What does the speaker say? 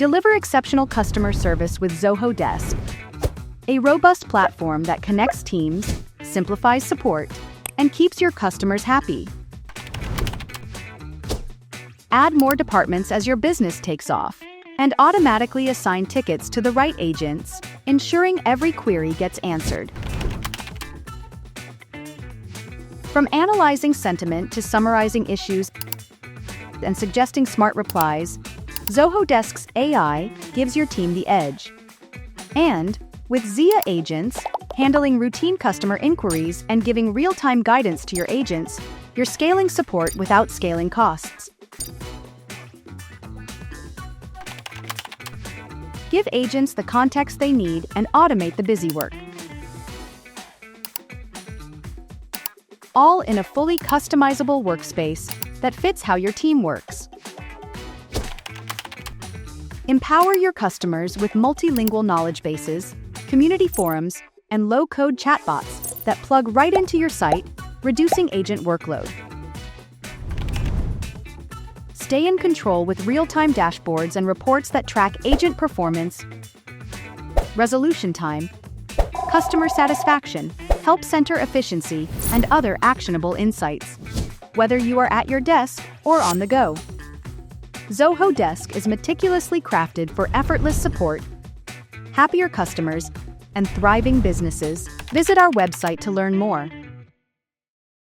Deliver exceptional customer service with Zoho Desk, a robust platform that connects teams, simplifies support, and keeps your customers happy. Add more departments as your business takes off, and automatically assign tickets to the right agents, ensuring every query gets answered. From analyzing sentiment to summarizing issues and suggesting smart replies, Zoho Desk's AI gives your team the edge. And with Zia agents, handling routine customer inquiries and giving real-time guidance to your agents, you're scaling support without scaling costs. Give agents the context they need and automate the busy work. All in a fully customizable workspace that fits how your team works. Empower your customers with multilingual knowledge bases, community forums, and low-code chatbots that plug right into your site, reducing agent workload. Stay in control with real-time dashboards and reports that track agent performance, resolution time, customer satisfaction, help center efficiency, and other actionable insights, whether you are at your desk or on the go. Zoho Desk is meticulously crafted for effortless support, happier customers, and thriving businesses. Visit our website to learn more.